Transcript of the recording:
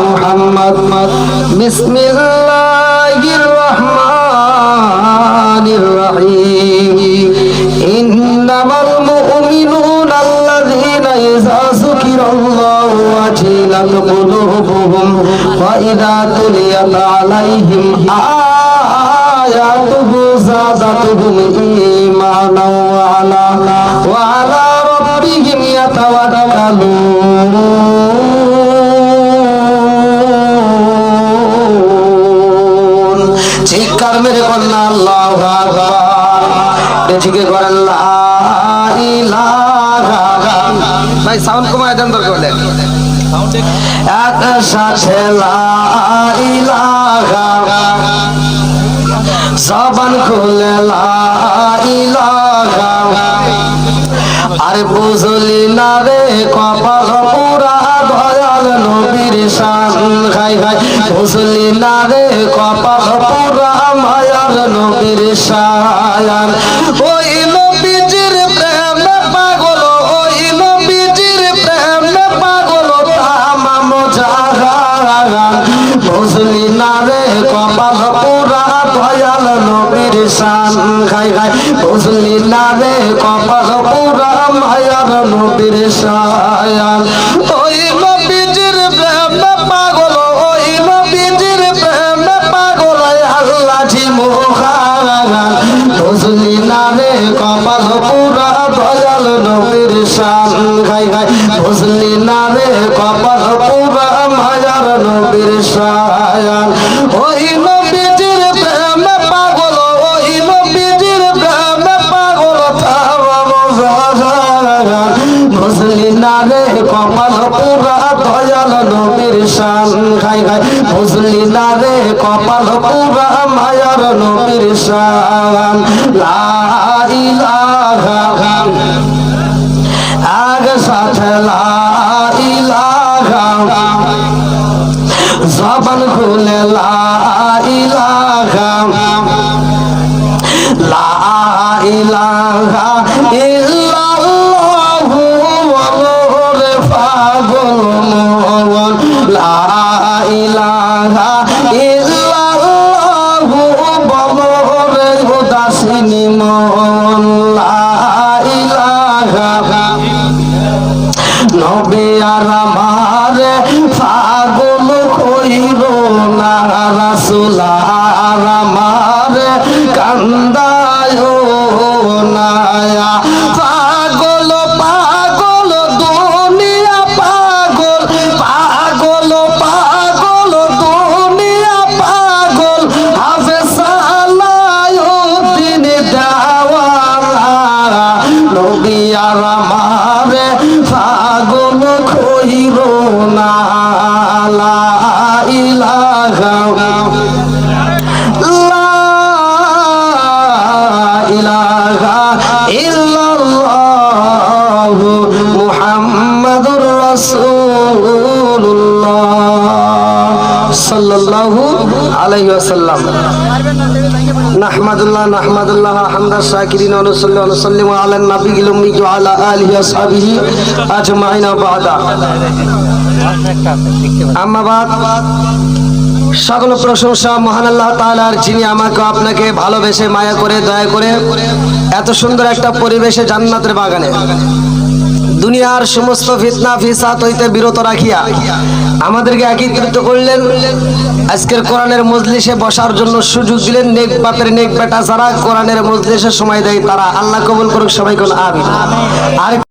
মুহাম্মদ বিসমিল্লাহির রহমানির রহিম ইন্নামাল মুমিনুনা আল্লাযীনা ইযা যুকিরাল্লাহু ওয়াজিলাত কুলুবুহুম ওয়া ইযা তুলিয়াত আলাইহিম আয়াতুহু যাদাতুহুম ঈমানাও ওয়া আলা রাব্বিহিম ইয়াতাওয়াক্কালুন। চিৎকার মেরে কন্যা আল্লাহু আকবার, ঠিক করে লা ইলাহা। ভাই সাউন্ড কমায় দেন দরকার হলে। একসাথে লা ইলাহা, জবান খুলে লা ইলাহা। আরে বুঝলি না রে কপাল পুরা দয়াল নবীর শান, খাই খাই বুঝলি না রে কপাল পুরা মায়ার নবীর শান। ওই নবীজির প্রেমে পাগল, ওই নবীজির প্রেমে পাগল তামাম জাহান। বুঝলি না রে কপাল পুরা দয়াল নবীর শান, খাই খাই বুঝলি না রে কপাল পুরা মায়ার নবীর শান। ওই নবীজির প্রেমে পাগল, ওই নবীজির প্রেমে পাগল আল্লাহ জি মুখান। বুঝলি না রে কপাল পুরা দয়াল নবীর শান, খাই খাই বুঝলি না রে কপাল পুরা মায়ার নবীর শান। ওই নবীজির প্রেমে পাগল, ওই নবীজির প্রেমে পাগল তামাম জাহান। বুঝলি না রে কপাল পুরা দয়াল নবীর শান, খাই খাই বুঝলি না রে কপাল পুরা মায়ার নবীর শান। লা ইলাহা, আগে সাথে লা ইলাহা, জবান খুলে লা ইলাহা। লা ইলাহা ইল্লাল্লাহু ওয়াল্লাহু পাগল মন। লা ইলাহা ইল্লাল্লাহু বলরে উদাসিনী মন। লা ইলাহা নবী আর আমার পাগল কইর না, রাসূল আর আমার কান্দায় না। পাগল পাগল দুনিয়া পাগল, পাগল পাগল দুনিয়া পাগল। হাফেজ সালাউদ্দিন দেওয়ানা নবী আর আমার পাগল কইর না। লা ইলাহা, লা ইলাহা ইল্লাল্লাহু মুহাম্মাদুর রাসূলুল্লাহ সাল্লাল্লাহু আলাইহি ওয়াসাল্লাম। নাহমাদুল্লাহ নাহমাদুল্লাহ হামদা শাকিরিন ওয়া নুসাল্লি ওয়া নুসাল্লিমু আলা নবিয়িল উম্মি ওয়া আলা আলিহি ওয়া আসহাবিহি আজমাইন বাদা। আম্মা বাদ, সকল প্রশংসা মহান আল্লাহ তাআলার, যিনি আমাকে আপনাকে ভালোবেসে মায়া করে দয়া করে এত সুন্দর একটা পরিবেশে জান্নাতের বাগানে দুনিয়ার সমস্ত ফিতনা ফিসাদ হইতে বিরত রাখিয়া আমাদেরকে একত্রিত করলেন। আজকের কোরআনের মজলিসে বসার জন্য সুযোগ দিলেন। নেক বাপের নেক বেটা যারা কোরআনের মজলিসে সময় দেয় তারা আল্লাহ কবুল করুক, সবাই কোন আমিন। আর